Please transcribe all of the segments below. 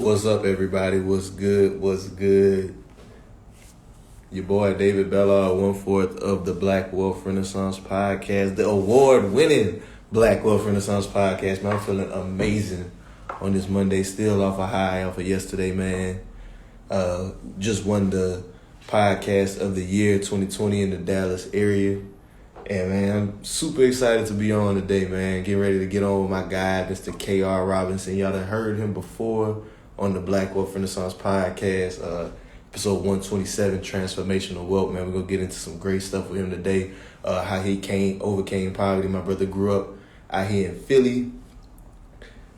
What's up, everybody? What's good? What's good? Your boy David Bellard, 1/4 of the Black Wealth Renaissance Podcast, the award-winning Black Wealth Renaissance Podcast. Man, I'm feeling amazing on this Monday, still off a high off of yesterday, man. Just won the podcast of the year 2020 in the Dallas area. And man, I'm super excited to be on today, man. Getting ready to get on with my guy, Mr. KR Robinson. Y'all done heard him before on the Black Wealth Renaissance Podcast, episode 127, Transformational Wealth. Man, we're going to get into some great stuff with him today. How he overcame poverty. My brother grew up out here in Philly,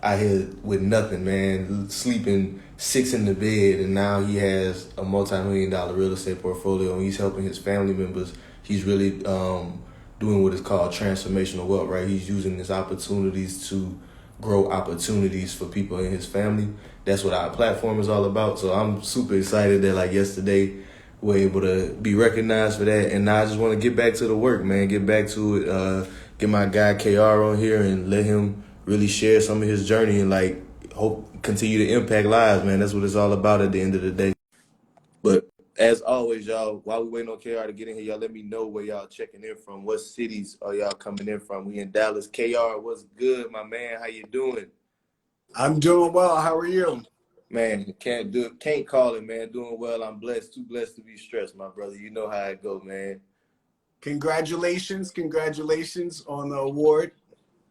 out here with nothing, man, sleeping 6 in the bed, and now he has a multi-million-dollar real estate portfolio, and he's helping his family members. He's really doing what is called transformational wealth, right? He's using his opportunities to grow opportunities for people in his family. That's what our platform is all about. So I'm super excited that like yesterday we're able to be recognized for that. And now I just want to get back to the work, man. Get back to it. Get my guy KR on here and let him really share some of his journey and like continue to impact lives, man. That's what it's all about at the end of the day. But as always, y'all, while we waiting on KR to get in here, y'all let me know where y'all checking in from. What cities are y'all coming in from? We in Dallas. KR, what's good, my man? How you doing? I'm doing well. How are you? Man, can't call it, man. Doing well. I'm blessed. Too blessed to be stressed, my brother. You know how it go, man. Congratulations on the award.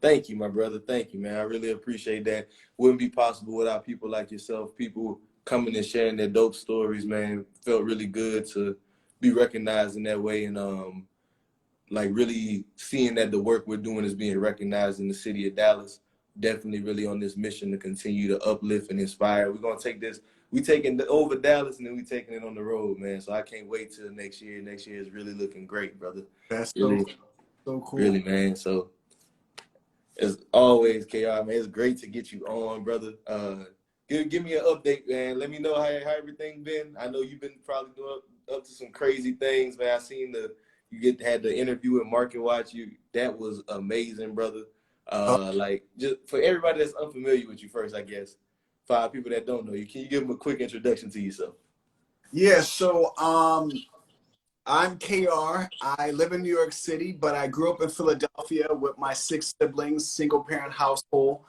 Thank you, my brother. Thank you, man. I really appreciate that. Wouldn't be possible without people like yourself, people coming and sharing their dope stories, man. Felt really good to be recognized in that way, and like really seeing that the work we're doing is being recognized in the city of Dallas. Definitely really on this mission to continue to uplift and inspire. We're gonna take this, we taking it over Dallas and then we taking it on the road, man. So I can't wait till next year. Next year is really looking great, brother. That's really, so cool. Really, man. So as always, KR, man, it's great to get you on, brother. Give me an update, man. Let me know how everything been. I know you've been probably doing up to some crazy things, man. I seen had the interview with Market Watch. That was amazing, brother. Like just for everybody that's unfamiliar with you first, I guess, 5 people that don't know you, can you give them a quick introduction to yourself? Yeah, so I'm KR. I live in New York City, but I grew up in Philadelphia with my 6 siblings, single parent household.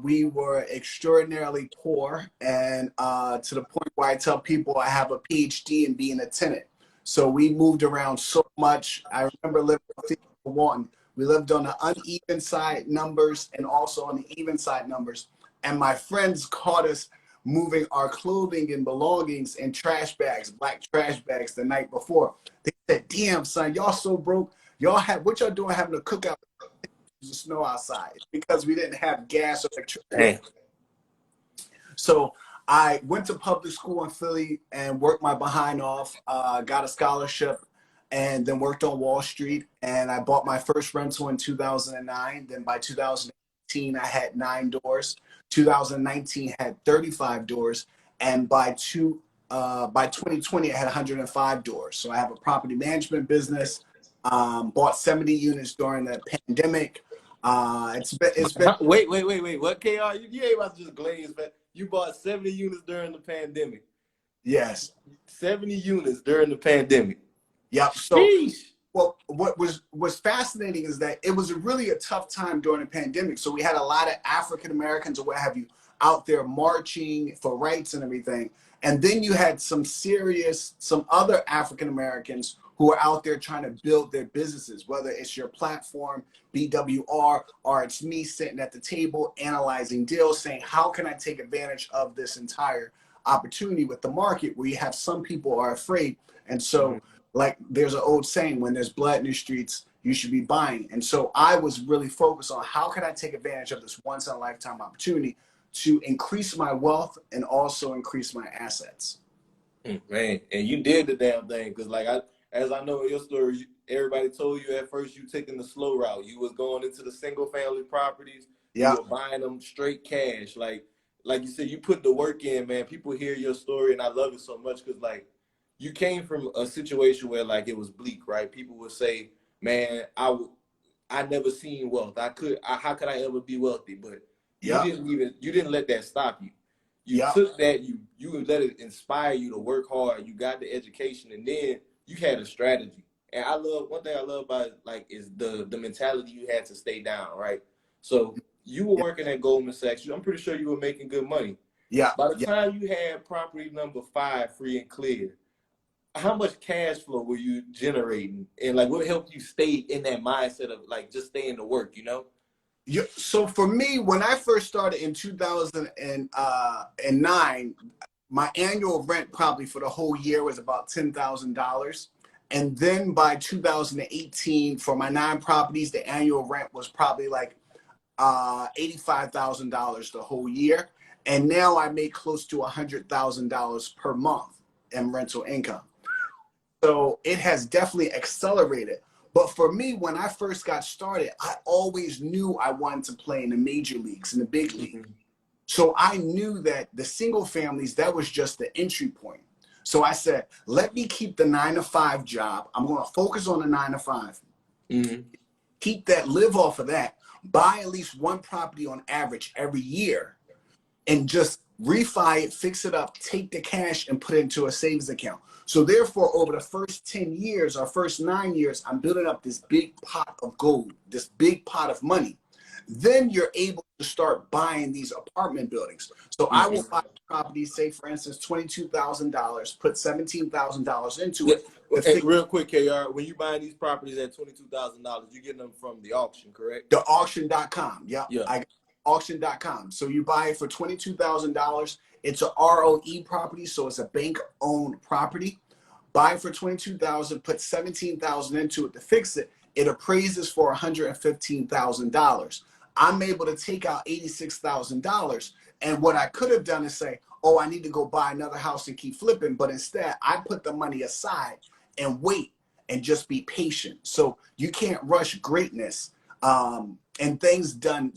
We were extraordinarily poor, and to the point where I tell people I have a Ph.D. in being a tenant. So we moved around so much. I remember living in Walton. We lived on the uneven side numbers and also on the even side numbers. And my friends caught us moving our clothing and belongings in trash bags, black trash bags, the night before. They said, "Damn, son, y'all so broke. What y'all doing having a cookout? The snow outside," because we didn't have gas or electricity. So I went to public school in Philly and worked my behind off, got a scholarship, and then worked on Wall Street. And I bought my first rental in 2009. Then by 2018, I had 9 doors. 2019 had 35 doors. And by 2020, I had 105 doors. So I have a property management business, bought 70 units during the pandemic. It's been Wait. What, KR? You ain't about to just glaze, man. You bought 70 units during the pandemic. Yes. 70 units during the pandemic. Yep. So, well, what was fascinating is that it was really a tough time during the pandemic. So we had a lot of African Americans or what have you out there marching for rights and everything. And then you had some other African Americans who are out there trying to build their businesses, whether it's your platform, BWR, or it's me sitting at the table analyzing deals, saying, how can I take advantage of this entire opportunity with the market where you have some people are afraid. And so like there's an old saying, when there's blood in the streets, you should be buying. And so I was really focused on how can I take advantage of this once in a lifetime opportunity to increase my wealth and also increase my assets. Man, and you did the damn thing, because like as I know in your story, everybody told you at first you taking the slow route. You was going into the single family properties. Yeah. You were buying them straight cash. Like you said, you put the work in, man. People hear your story, and I love it so much because like you came from a situation where like it was bleak, right? People would say, man, I never seen wealth. How could I ever be wealthy? But you didn't let that stop you. You took that, you let it inspire you to work hard. You got the education, and then you had a strategy. And I love, one thing I love about it, like, is the mentality you had to stay down, right? So you were working at Goldman Sachs. I'm pretty sure you were making good money. Yeah. By the time you had property number 5 free and clear, how much cash flow were you generating? And like, what helped you stay in that mindset of like just staying to work, you know? So for me, when I first started in 2009, my annual rent probably for the whole year was about $10,000. And then by 2018, for my 9 properties, the annual rent was probably like $85,000 the whole year. And now I make close to $100,000 per month in rental income. So it has definitely accelerated. But for me, when I first got started, I always knew I wanted to play in the major leagues, in the big league. So I knew that the single families, that was just the entry point. So I said, let me keep the 9-to-5 job. I'm going to focus on the 9-to-5. Keep that, live off of that, buy at least 1 property on average every year, and just refi it, fix it up, take the cash and put it into a savings account. So therefore, over the first 10 years or first 9 years, I'm building up this big pot of gold, this big pot of money. Then you're able to start buying these apartment buildings. So I will buy property, say for instance, $22,000, put $17,000 into it. Hey, real quick, KR, when you buying these properties at $22,000, you getting them from the auction, correct? The auction.com. Yeah. Auction.com. So you buy it for $22,000. It's a ROE property, so it's a bank-owned property. Buy it for $22,000, put $17,000 into it to fix it. It appraises for $115,000. I'm able to take out $86,000. And what I could have done is say, oh, I need to go buy another house and keep flipping. But instead, I put the money aside and wait and just be patient. So you can't rush greatness. And things done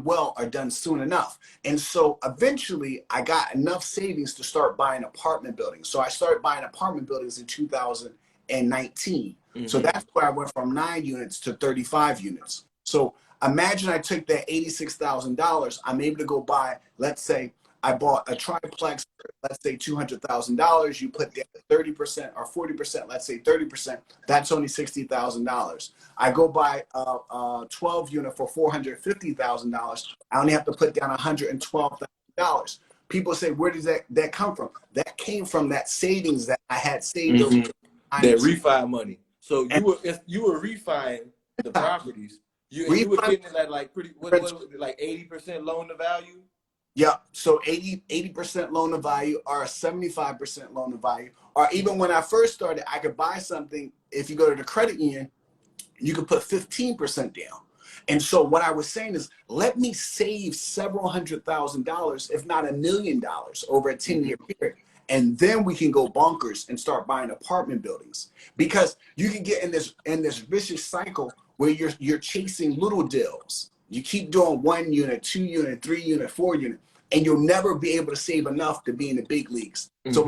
well are done soon enough. And so eventually I got enough savings to start buying apartment buildings. So I started buying apartment buildings in 2019. So that's where I went from 9 units to 35 units. So imagine I took that $86,000. I'm able to go buy, let's say I bought a triplex for, let's say $200,000. You put down 30% or 40%, let's say 30%, that's only $60,000. I go buy a 12 unit for $450,000. I only have to put down $112,000. People say, where does that come from? That came from that savings that I had saved. That refi money. So you were refining the properties. You were getting it at like like 80% loan to value? Yeah, so 80% loan to value or 75% loan to value. Or even when I first started, I could buy something. If you go to the credit union, you could put 15% down. And so what I was saying is, let me save several $100,000, if not $1 million over a 10-year period. And then we can go bonkers and start buying apartment buildings, because you can get in this vicious cycle where you're chasing little deals. You keep doing 1 unit, 2 unit, 3 unit, 4 unit, and you'll never be able to save enough to be in the big leagues. So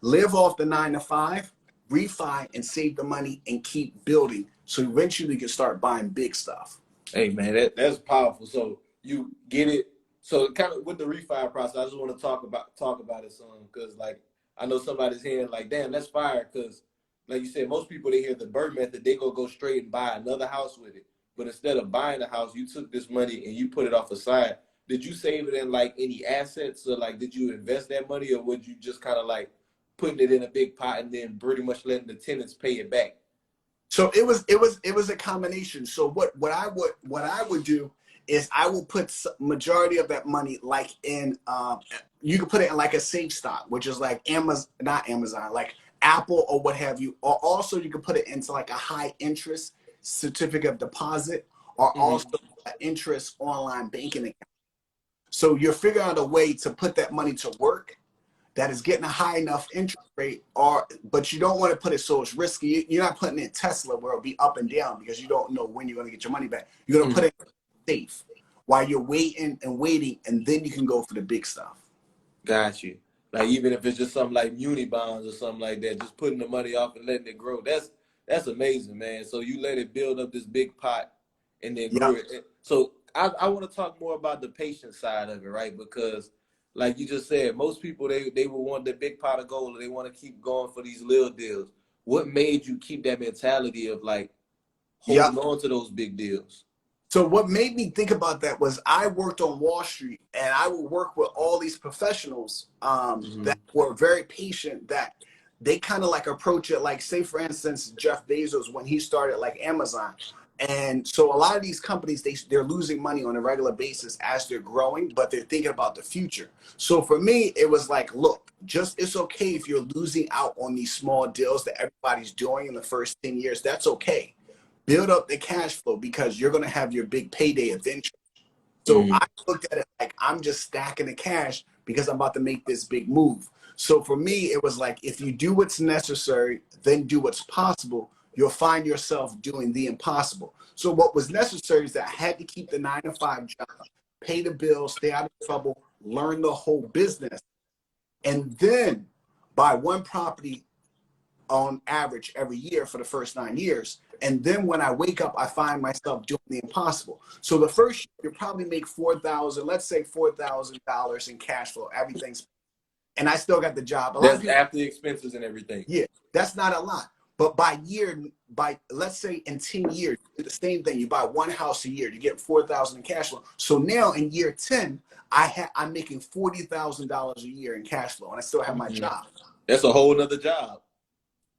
live off the 9-to-5, refi and save the money and keep building. So eventually you can start buying big stuff. Hey man, that's powerful. So you get it. So kind of with the refi process, I just want to talk about it some, because like I know somebody's hearing like, damn, that's fire. Because like you said, most people, they hear the Bird method, they go straight and buy another house with it. But instead of buying a house, you took this money and you put it off aside. Did you save it in like any assets, or like did you invest that money, or would you just kind of like putting it in a big pot and then pretty much letting the tenants pay it back? So it was a combination. So what I would do is I will put majority of that money like in you can put it in like a safe stock, which is like not Amazon, like Apple or what have you. Or also you can put it into like a high interest certificate of deposit, or also an interest online banking account. So you're figuring out a way to put that money to work that is getting a high enough interest rate, but you don't want to put it so it's risky. You're not putting it in Tesla where it'll be up and down, because you don't know when you're going to get your money back. You're going to put it safe while you're waiting, and then you can go for the big stuff. Got you. Like even if it's just something like muni bonds or something like that, just putting the money off and letting it grow. That's amazing, man. So you let it build up this big pot and then grow it. So I want to talk more about the patient side of it, right? Because like you just said, most people, they will want the big pot of gold, or they want to keep going for these little deals. What made you keep that mentality of like holding on to those big deals? So what made me think about that was I worked on Wall Street, and I would work with all these professionals that were very patient, that they kind of like approach it like, say, for instance, Jeff Bezos, when he started like Amazon. And so a lot of these companies, they're losing money on a regular basis as they're growing, but they're thinking about the future. So for me, it was like, look, it's okay if you're losing out on these small deals that everybody's doing in the first 10 years. That's okay. Build up the cash flow, because you're going to have your big payday eventually. So I looked at it like, I'm just stacking the cash because I'm about to make this big move. So for me, it was like, if you do what's necessary, then do what's possible, you'll find yourself doing the impossible. So what was necessary is that I had to keep the 9-to-5 job, pay the bills, stay out of trouble, learn the whole business, and then buy one property on average every year for the first 9 years. And then when I wake up, I find myself doing the impossible. So the first year, you probably make let's say $4,000 in cash flow. Everything's, and I still got the job. That's after the expenses and everything. Yeah, that's not a lot. But let's say in 10 years, you do the same thing. You buy one house a year, you get $4,000 in cash flow. So now in year 10, I'm making $40,000 a year in cash flow, and I still have my job. That's a whole nother job.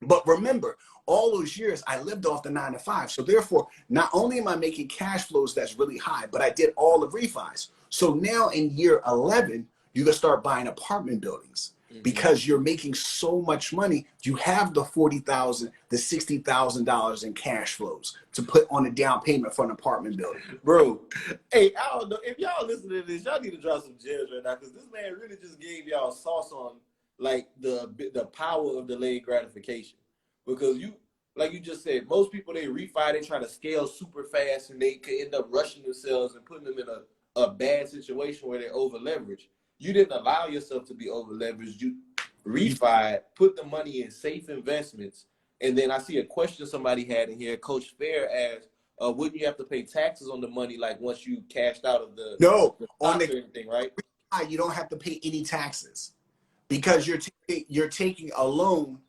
But remember, all those years I lived off the 9-to-5. So therefore, not only am I making cash flows that's really high, but I did all the refis. So now in year 11, you can start buying apartment buildings because you're making so much money. You have the $40,000, the $60,000 in cash flows to put on a down payment for an apartment building. Bro, hey, I don't know if y'all listen to this, y'all need to drop some gems right now, because this man really just gave y'all sauce on like the power of delayed gratification. Because like you just said, most people, they refi, they try to scale super fast, and they could end up rushing themselves and putting them in a bad situation where they're over leveraged. You didn't allow yourself to be over leveraged. You refi, put the money in safe investments. And then I see a question somebody had in here. Coach Fair asked, wouldn't you have to pay taxes on the money, like once you cashed out of the on the anything, right? You don't have to pay any taxes, because you're taking a loan,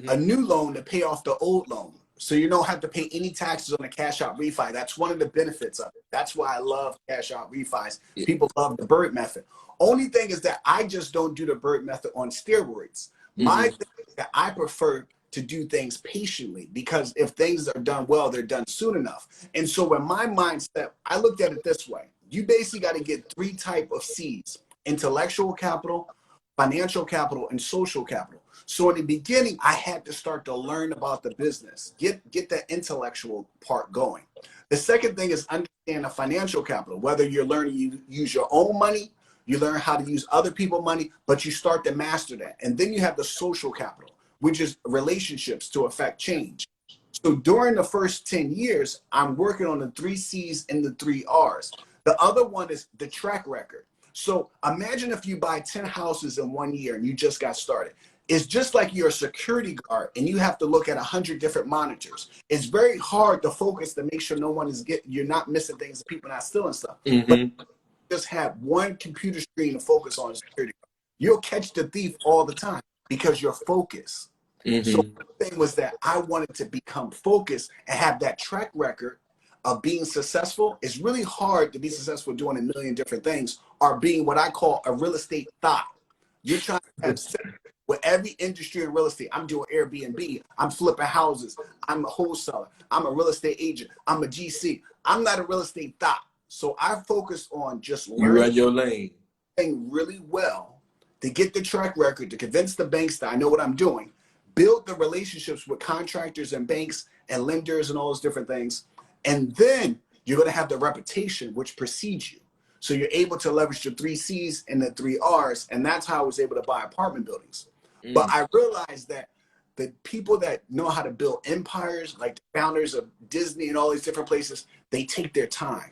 a new loan, to pay off the old loan. So you don't have to pay any taxes on a cash out refi. That's one of the benefits of it. That's why I love cash out refis. Yeah. People love the Bird method. Only thing is that I just don't do the Bird method on steroids. My thing is that I prefer to do things patiently, because if things are done well, they're done soon enough. And so in my mindset, I looked at it this way. You basically got to get 3 types of C's: intellectual capital, financial capital, and social capital. So in the beginning, I had to start to learn about the business, get that intellectual part going. The second thing is understand the financial capital, whether you're learning you use your own money, you learn how to use other people's money, but you start to master that. And then you have the social capital, which is relationships to affect change. So during the first 10 years, I'm working on the 3 C's and the 3 R's. The other one is the track record. So imagine if you buy 10 houses in 1 year and you just got started. It's just like you're a security guard and you have to look at 100 different monitors. It's very hard to focus to make sure no one you're not missing things, people not stealing stuff. But just have one computer screen to focus on security guard. You'll catch the thief all the time because you're focused. So the thing was that I wanted to become focused and have that track record of being successful. It's really hard to be successful doing a million different things, or being what I call a real estate thought. You're trying to have with every industry in real estate. I'm doing Airbnb. I'm flipping houses. I'm a wholesaler. I'm a real estate agent. I'm a GC. I'm not a real estate thought. So I focus on just learning. You run your lane really well to get the track record, to convince the banks that I know what I'm doing, build the relationships with contractors and banks and lenders and all those different things. And then you're going to have the reputation which precedes you. So you're able to leverage the 3 C's and the 3 R's. And that's how I was able to buy apartment buildings. But I realized that the people that know how to build empires, like the founders of Disney and all these different places, they take their time.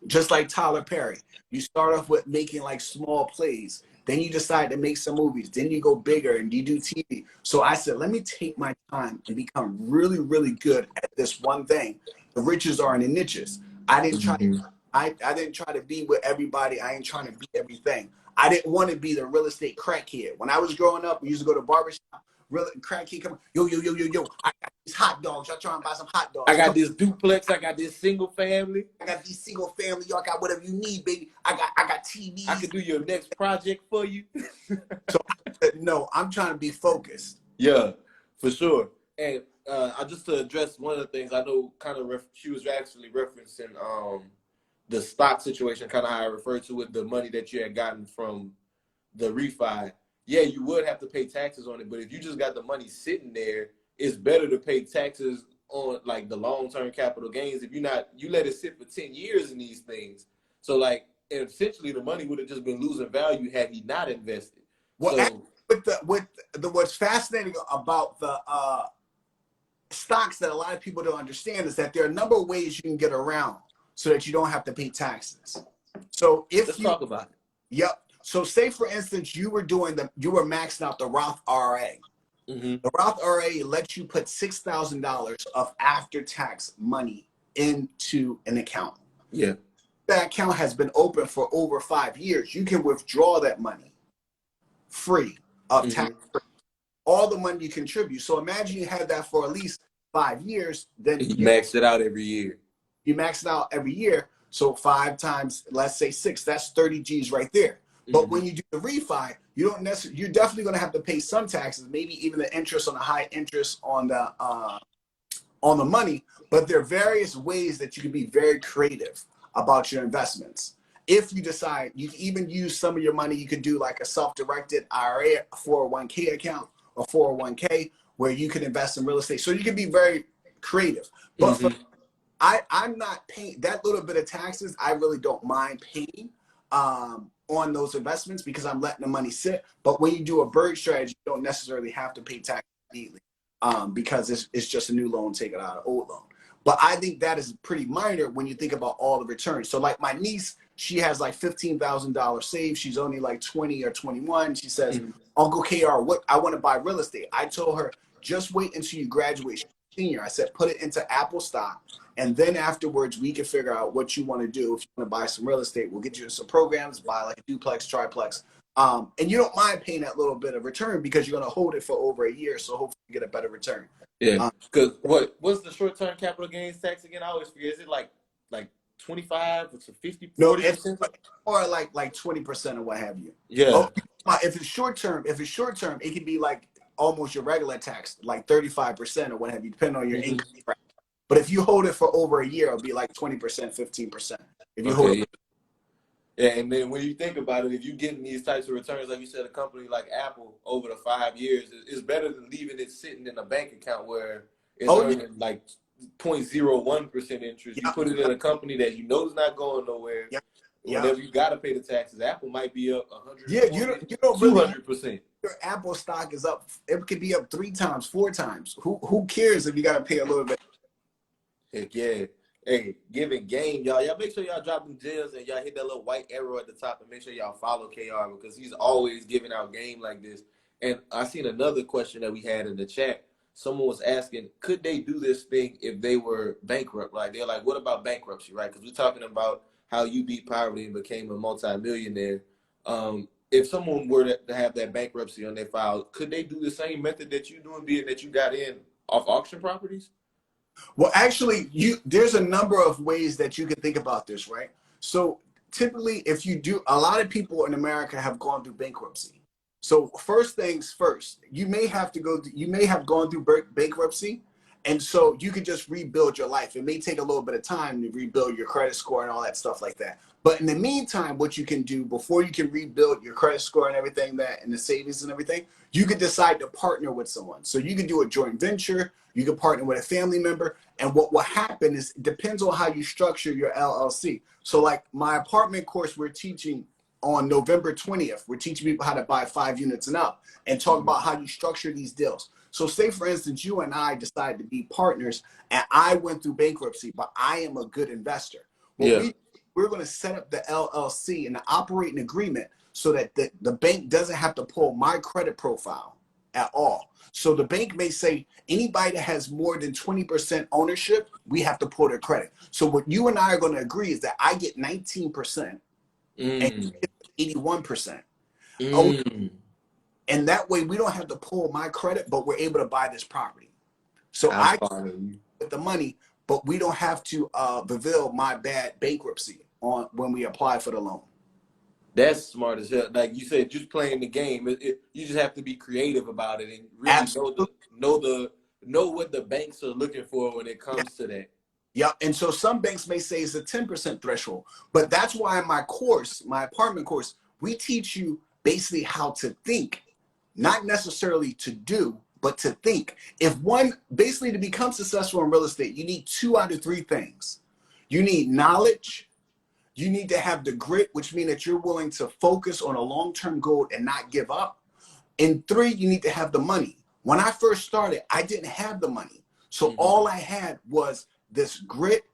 Just like Tyler Perry. You start off with making like small plays. Then you decide to make some movies. Then you go bigger and you do TV. So I said, let me take my time and become really, really good at this one thing. The riches are in the niches. I didn't try to be with everybody. I ain't trying to be everything. I didn't want to be the real estate crackhead. When I was growing up, we used to go to barbershop. Real crackhead come, yo. I got these hot dogs. Y'all trying to buy some hot dogs? I got this duplex. I got this single family. I got these single family. Y'all got whatever you need, baby. I got TVs. I can do your next project for you. So no, I'm trying to be focused. Yeah, for sure. And I just to address one of the things I know, kind of she was actually referencing the stock situation, kind of how I referred to with the money that you had gotten from the refi. Yeah, you would have to pay taxes on it, but if you just got the money sitting there, it's better to pay taxes on like the long-term capital gains. If you let it sit for 10 years in these things. So like essentially the money would have just been losing value had he not invested. Well, so, what's fascinating about the stocks that a lot of people don't understand is that there are a number of ways you can get around so that you don't have to pay taxes. So let's talk about it. Yep. So say for instance, you were maxing out the Roth IRA. Mm-hmm. The Roth IRA lets you put $6,000 of after-tax money into an account. Yeah. That account has been open for over 5 years. You can withdraw that money free of tax. All the money you contribute. So imagine you had that for at least 5 years. Then you max it out every year. You max it out every year. So 5 times, let's say 6, that's 30 G's right there. But when you do the refi, you're definitely going to have to pay some taxes, maybe even the interest on the high interest on the money. But there are various ways that you can be very creative about your investments. If you decide, you can even use some of your money. You could do like a self-directed IRA, a 401k account, or 401k, where you can invest in real estate. So you can be very creative. But I'm not paying that little bit of taxes. I really don't mind paying on those investments because I'm letting the money sit. But when you do a bird strategy, you don't necessarily have to pay tax immediately because it's just a new loan taken out of old loan. But I think that is pretty minor when you think about all the returns. So like my niece, she has like $15,000 saved. She's only like 20 or 21. She says, Uncle KR, I want to buy real estate. I told her, just wait until you graduate senior. I said, put it into Apple stock. And then afterwards, we can figure out what you want to do. If you want to buy some real estate, we'll get you some programs, buy like a duplex, triplex. And you don't mind paying that little bit of return because you're going to hold it for over a year. So hopefully you get a better return. Yeah. Because what's the short-term capital gains tax again? I always forget. Is it like 25 to 50? No, or like 20% or what have you. Yeah. If it's short term, it can be like almost your regular tax, like 35% or what have you, depending on your income. But if you hold it for over a year, it'll be like 20%, 15%. If you hold it. Yeah, and then when you think about it, if you're getting these types of returns, like you said, a company like Apple over the 5 years, it's better than leaving it sitting in a bank account where it's earning like 0.01% interest. You put it in a company that you know is not going nowhere. Whenever you got to pay the taxes, Apple might be up 100. Yeah, you don't really 200%. Your Apple stock is up. It could be up 3 times, 4 times. Who cares if you got to pay a little bit? Heck yeah. Hey, giving game, y'all. Y'all make sure y'all drop them gems and y'all hit that little white arrow at the top and make sure y'all follow KR because he's always giving out game like this. And I seen another question that we had in the chat. Someone was asking, could they do this thing if they were bankrupt? Like, they're like, what about bankruptcy, right? Because we're talking about how you beat poverty and became a multimillionaire. If someone were to have that bankruptcy on their file, could they do the same method that you're doing, being that you got in off auction properties? Well, actually, there's a number of ways that you can think about this, right? So typically, if you do, a lot of people in America have gone through bankruptcy. So first things first, you may have gone through bankruptcy, and so you could just rebuild your life. It may take a little bit of time to rebuild your credit score and all that stuff like that. But in the meantime, what you can do before you can rebuild your credit score and everything and the savings and everything, you could decide to partner with someone. So you can do a joint venture, you can partner with a family member, and what will happen is it depends on how you structure your LLC. So like my apartment course we're teaching on November 20th, we're teaching people how to buy 5 units and up and talk about how you structure these deals. So say, for instance, you and I decided to be partners and I went through bankruptcy, but I am a good investor. Well, we're going to set up the LLC and the operating agreement so that the bank doesn't have to pull my credit profile at all. So the bank may say anybody that has more than 20% ownership, we have to pull their credit. So what you and I are going to agree is that I get 19% and you get 81%. Mm. And that way we don't have to pull my credit, but we're able to buy this property. So I'm I following you. get the money, but we don't have to fulfill my bad bankruptcy on when we apply for the loan. That's smart as hell. Like you said, just playing the game. You just have to be creative about it and really Absolutely. know what the banks are looking for when it comes to that. Yeah, and so some banks may say it's a 10% threshold, but that's why in my course, my apartment course, we teach you basically how to think, not necessarily to do, but to think. If one, basically to become successful in real estate, you need 2 out of 3 things. You need knowledge. You need to have the grit, which means that you're willing to focus on a long-term goal and not give up. And 3, you need to have the money. When I first started, I didn't have the money. So all I had was this grit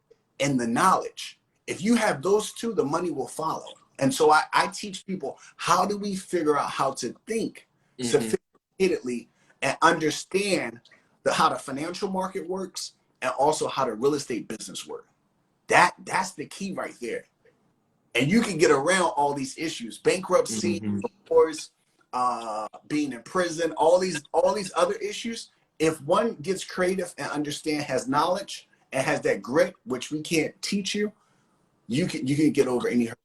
and the knowledge. If you have those 2, the money will follow. And so I teach people, how do we figure out how to think sophisticatedly and understand how the financial market works and also how the real estate business works. That's the key right there. And you can get around all these issues, bankruptcy, divorce, being in prison, all these other issues. If one gets creative and understand, has knowledge and has that grit, which we can't teach you, you can get over any hurt.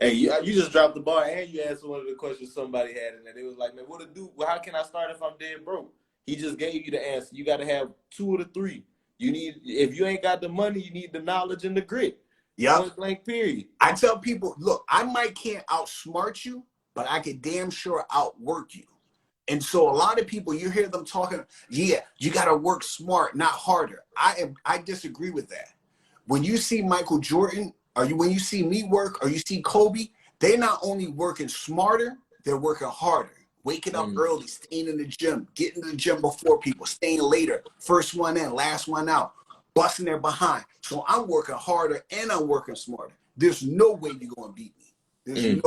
Hey, you just dropped the bar, and you answered one of the questions somebody had, and it was like, man, what to do? Well, how can I start if I'm dead broke? He just gave you the answer. You got to have 2 of the 3. You need, if you ain't got the money, you need the knowledge and the grit. Point blank, period. I tell people, look, I can't outsmart you, but I can damn sure outwork you. And so a lot of people, you hear them talking, yeah, you got to work smart, not harder. I disagree with that. When you see Michael Jordan, when you see me work, or you see Kobe, they're not only working smarter, they're working harder. Waking up early, staying in the gym, getting to the gym before people, staying later, first one in, last one out, busting their behind. So I'm working harder and I'm working smarter. There's no way you're going to beat me. There's no.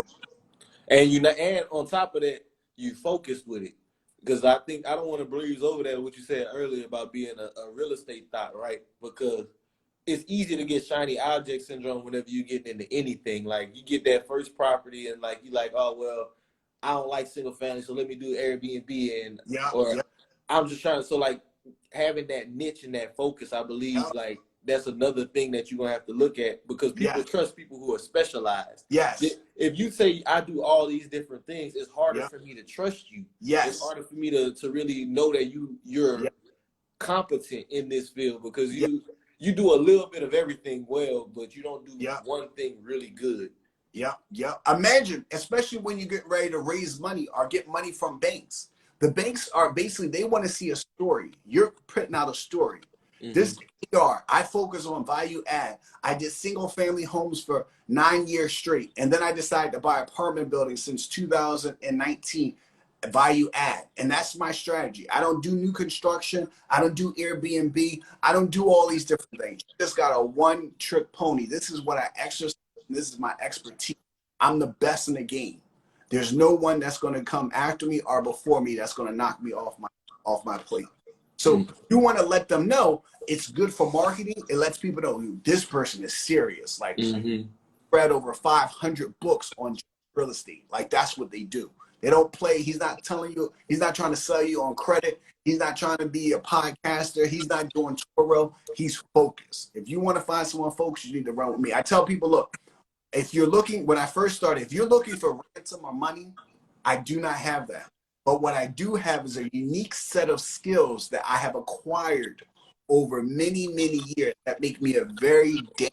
And on top of that, you focused with it. Because I don't want to breeze over that, what you said earlier about being a real estate thought, right? Because it's easy to get shiny object syndrome whenever you get into anything. Like, you get that first property and like, you like, oh, well, I don't like single family, so let me do Airbnb. I'm just trying to, so like having that niche and that focus, I believe like that's another thing that you're going to have to look at, because people trust people who are specialized. If you say I do all these different things, it's harder for me to trust you. It's harder for me to really know that you're competent in this field, because you do a little bit of everything well, but you don't do one thing really good. Imagine, especially when you get ready to raise money or get money from banks. The banks are basically, they want to see a story. You're putting out a story. This KR, I focus on value add. I did single family homes for 9 years straight. And then I decided to buy apartment buildings since 2019, value add. And that's my strategy. I don't do new construction. I don't do Airbnb. I don't do all these different things. Just got a one-trick pony. This is what I exercise. This is my expertise. I'm the best in the game. There's no one that's going to come after me or before me that's going to knock me off my plate. So you want to let them know it's good for marketing. It lets people know this person is serious. Like, read over 500 books on real estate. Like, that's what they do. They don't play. He's not telling you. He's not trying to sell you on credit. He's not trying to be a podcaster. He's not doing Toro. He's focused. If you want to find someone focused, you need to run with me. I tell people, look, if you're looking, when I first started, if you're looking for ransom or money, I do not have that. But what I do have is a unique set of skills that I have acquired over many, many years that make me a very dangerous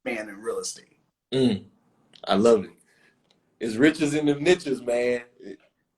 man in real estate. I love it. It's riches in the niches, man.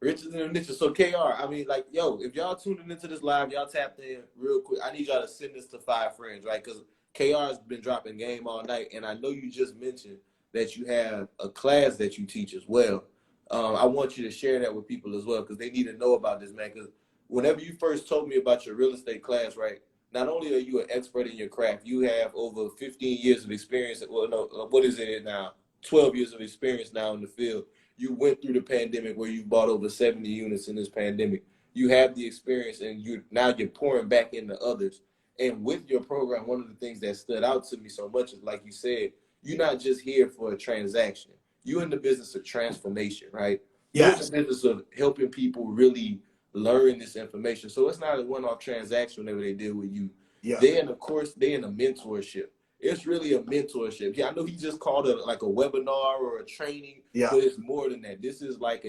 Riches in the niches. So KR, I mean, like, yo, if y'all tuning into this live, y'all tapped in real quick. I need y'all to send this to 5 friends, right? Because KR has been dropping game all night, and I know you just mentioned that you have a class that you teach as well. I want you to share that with people as well, because they need to know about this, man. Because whenever you first told me about your real estate class, right, not only are you an expert in your craft, you have over 15 years of experience. Well, no, what is it now? 12 years of experience now in the field. You went through the pandemic where you bought over 70 units in this pandemic. You have the experience, and you're pouring back into others. And with your program, one of the things that stood out to me so much is, like you said, you're not just here for a transaction. you're in the business of transformation, right? You're in Yes. the business of helping people really learn this information. So it's not a one-off transaction whenever they deal with you. Yeah. They're in a course, they're in a mentorship. It's really a mentorship. Yeah, I know he just called it like a webinar or a training, Yeah. but it's more than that. This is like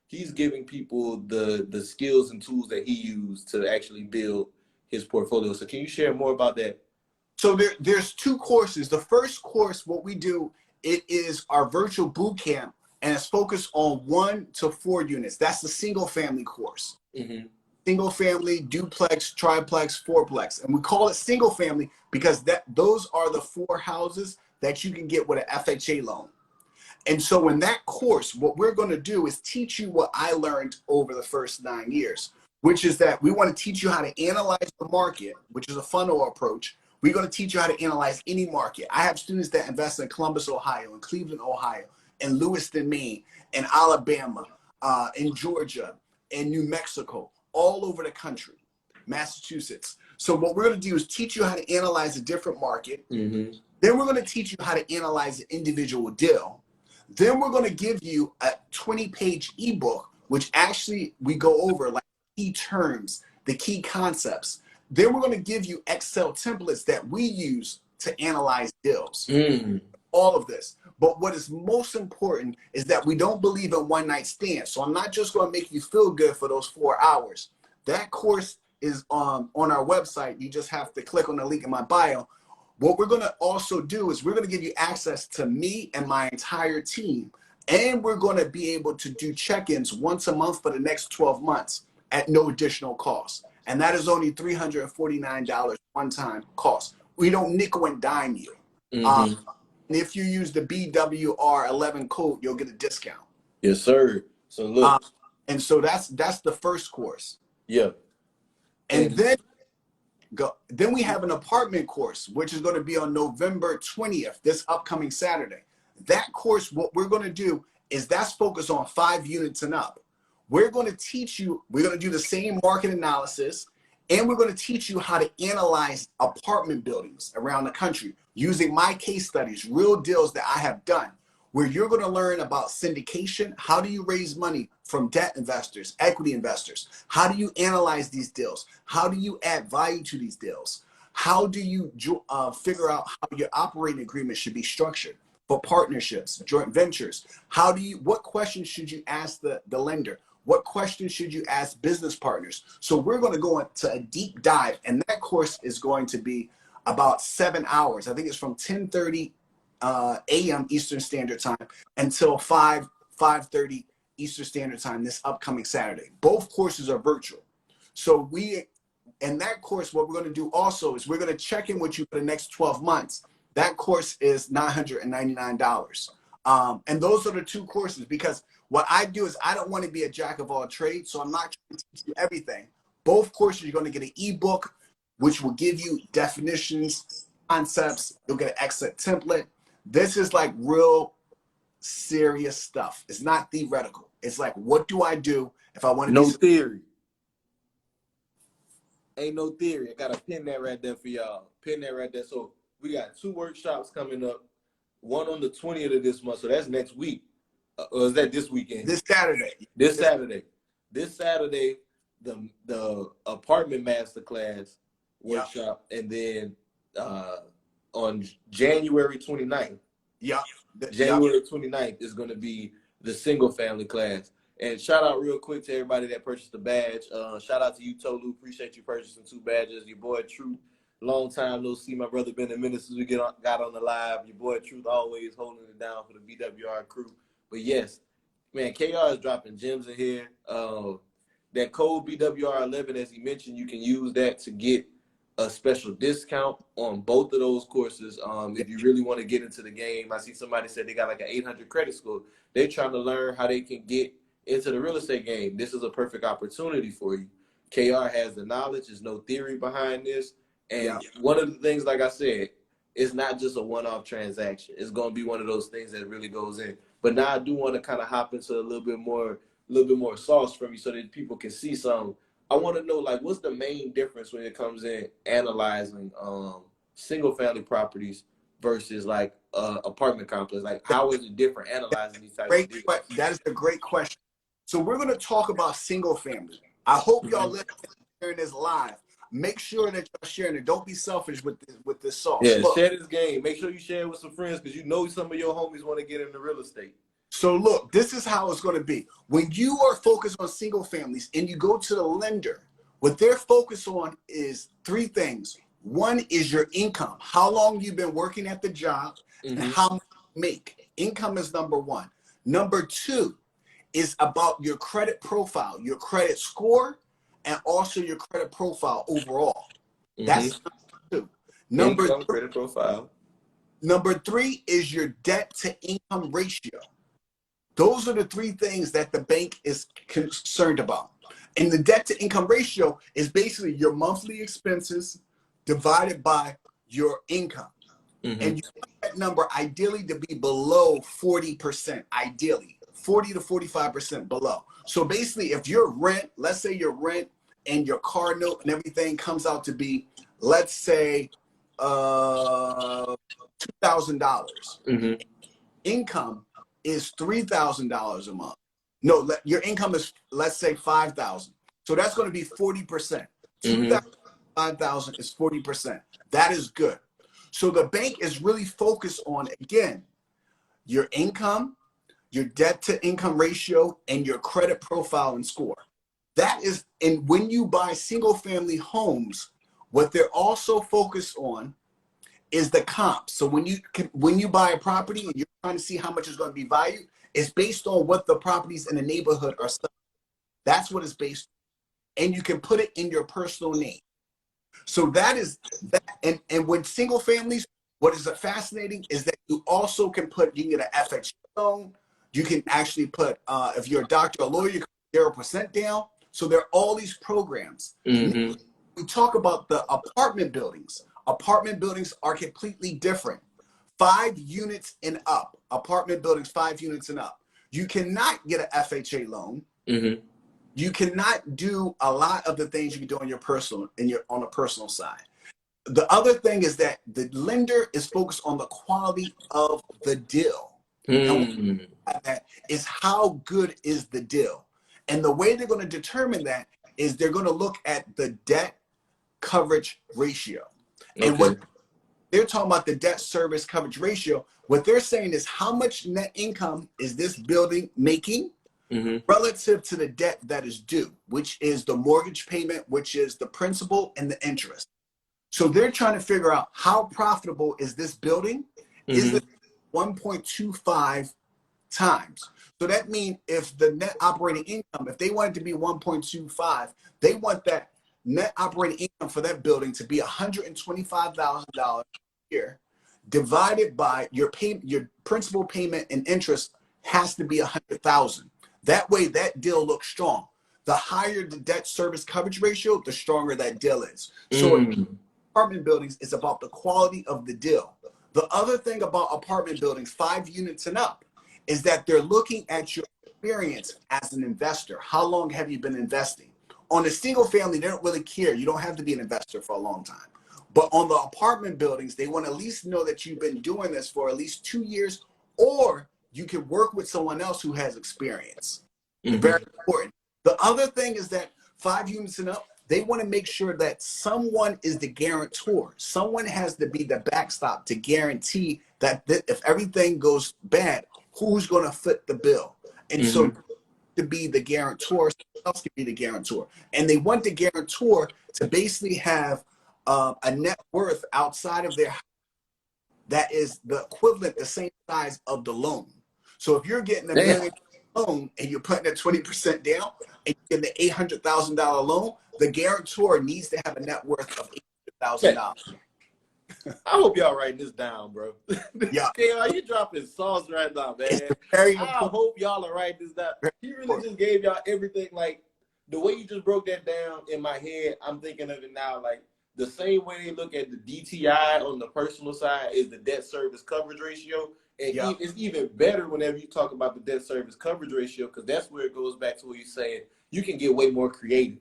he's giving people the skills and tools that he used to actually build his portfolio. So can you share more about that? So there's two courses. The first course, what we do, it is our virtual boot camp, and it's focused on 1 to 4 units. That's the single family course. Mm-hmm. Single family, duplex, triplex, fourplex. And we call it single family because those are the 4 houses that you can get with an FHA loan. And so in that course, what we're going to do is teach you what I learned over the first 9 years, which is that we want to teach you how to analyze the market, which is a funnel approach. We're going to teach you how to analyze any market. I have students that invest in Columbus, Ohio, in Cleveland, Ohio, in Lewiston, Maine, in Alabama, in Georgia, in New Mexico, all over the country, Massachusetts. So what we're going to do is teach you how to analyze a different market. Mm-hmm. Then we're going to teach you how to analyze an individual deal. Then we're going to give you a 20-page ebook, which actually we go over like key terms, the key concepts. Then we're going to give you Excel templates that we use to analyze deals. All of this. But what is most important is that we don't believe in one-night stands. So I'm not just going to make you feel good for those 4 hours. That course is on our website. You just have to click on the link in my bio. What we're going to also do is we're going to give you access to me and my entire team. And we're going to be able to do check-ins once a month for the next 12 months at no additional cost. And that is only $349 one-time cost. We don't nickel and dime you. Mm-hmm. And if you use the BWR 11 code, you'll get a discount. Yes, sir. So look. And so that's the first course. Yeah. And then we have an apartment course, which is going to be on November 20th, this upcoming Saturday. That course, what we're going to do is that's focused on 5 units and up. We're going to teach you, we're going to do the same market analysis, and we're going to teach you how to analyze apartment buildings around the country using my case studies, real deals that I have done, where you're going to learn about syndication. How do you raise money from debt investors, equity investors? How do you analyze these deals? How do you add value to these deals? How do you figure out how your operating agreement should be structured for partnerships, joint ventures? What questions should you ask the lender? What questions should you ask business partners? So we're going to go into a deep dive, and that course is going to be about 7 hours. I think it's from 10:30 a.m. Eastern Standard Time until 5:30 Eastern Standard Time this upcoming Saturday. Both courses are virtual. So in that course, what we're going to do also is we're going to check in with you for the next 12 months. That course is $999. And those are the 2 courses, because what I do is I don't want to be a jack of all trades, so I'm not trying to teach you everything. Both courses, you're going to get an ebook, which will give you definitions, concepts. You'll get an Excel template. This is like real serious stuff. It's not theoretical. It's like, what do I do if I want to No theory. Ain't no theory. I got to pin that right there for y'all. Pin that right there. So we got 2 workshops coming up. One on the 20th of this month. So that's next week. Or is that this weekend? This Saturday. This Saturday, the apartment masterclass workshop. Yep. And then on January 29th. Yeah. January 29th is going to be the single family class. And shout out real quick to everybody that purchased the badge. Shout out to you, Tolu. Appreciate you purchasing 2 badges. Your boy Truth, long time no see. My brother been a minute since we got on the live. Your boy Truth always holding it down for the BWR crew. But yes, man, KR is dropping gems in here. That code BWR11, as he mentioned, you can use that to get a special discount on both of those courses. If you really want to get into the game, I see somebody said they got like an 800 credit score. They're trying to learn how they can get into the real estate game. This is a perfect opportunity for you. KR has the knowledge. There's no theory behind this. And one of the things, like I said, it's not just a one-off transaction. It's going to be one of those things that really goes in. But now I do want to kind of hop into a little bit more sauce from you so that people can see some. I want to know, like, what's the main difference when it comes in analyzing single-family properties versus like apartment complex? Like, how is it different analyzing these types of deals? That is a great question. So we're going to talk about single family. I hope y'all listening sharing this live. Make sure that y'all sharing it. Don't be selfish with this sauce. Yeah, share this game. Make sure you share it with some friends because you know some of your homies want to get into real estate. So look, this is how it's going to be. When you are focused on single families and you go to the lender, what they're focused on is three things. One is your income, how long you've been working at the job, and how much you make. Income is number one. Number two is about your credit profile, your credit score, and also your credit profile overall. That's number two. Income, credit profile. Number three is your debt to income ratio. Those are the three things that the bank is concerned about. And the debt to income ratio is basically your monthly expenses divided by your income. And you want that number ideally to be below 40%, ideally 40 to 45% below. So basically if your rent, let's say your rent and your car note and everything comes out to be, let's say $2,000. Income is $3,000 a month. No, your income is, let's say, $5,000. So that's going to be 40%. 2,000, 5,000 is 40%. That is good. So the bank is really focused on, again, your income, your debt to income ratio, and your credit profile and score. That is, and when you buy single family homes, what they're also focused on is the comp. So when you buy a property and you're trying to see how much it's going to be valued, it's based on what the properties in the neighborhood are selling. That's what it's based on. And you can put it in your personal name. So that is that. And when single families, what is fascinating is that you also can put, you can get an FHA loan. You can actually put, if you're a doctor or a lawyer, you can put 0% down. So there are all these programs. We talk about the apartment buildings. Apartment buildings are completely different. 5 units and up. Apartment buildings, 5 units and up. You cannot get an FHA loan. You cannot do a lot of the things you can do on your personal, on a personal side. The other thing is that the lender is focused on the quality of the deal. And that is how good is the deal. And the way they're going to determine that is they're going to look at the debt coverage ratio. And what they're talking about, the debt service coverage ratio, what they're saying is how much net income is this building making relative to the debt that is due, which is the mortgage payment, which is the principal and the interest. So they're trying to figure out how profitable is this building? Is it 1.25 times? So that means if the net operating income, if they want it to be 1.25, they want that net operating income for that building to be $125,000 a year, divided by your principal payment and interest has to be $100,000. That way, that deal looks strong. The higher the debt service coverage ratio, the stronger that deal is. So apartment buildings is about the quality of the deal. The other thing about apartment buildings, 5 units and up, is that they're looking at your experience as an investor. How long have you been investing? On a single family, they don't really care. You don't have to be an investor for a long time. But on the apartment buildings, they want to at least know that you've been doing this for at least 2 years, or you can work with someone else who has experience. Very important. The other thing is that 5 units and up, they want to make sure that someone is the guarantor. Someone has to be the backstop to guarantee that if everything goes bad, who's going to foot the bill? And so to be the guarantor, someone else can be the guarantor. And they want the guarantor to basically have a net worth outside of their house that is the equivalent, the same size of the loan. So if you're getting $1 million loan and you're putting that 20% down and you're getting the $800,000 loan, the guarantor needs to have a net worth of $800,000. I hope y'all writing this down, bro. Yeah. KR, you dropping sauce right now, man. I hope y'all are writing this down. He really just gave y'all everything. Like, the way you just broke that down in my head, I'm thinking of it now. Like, the same way they look at the DTI on the personal side is the debt service coverage ratio. And it's even better whenever you talk about the debt service coverage ratio, because that's where it goes back to what you're saying. You can get way more creative.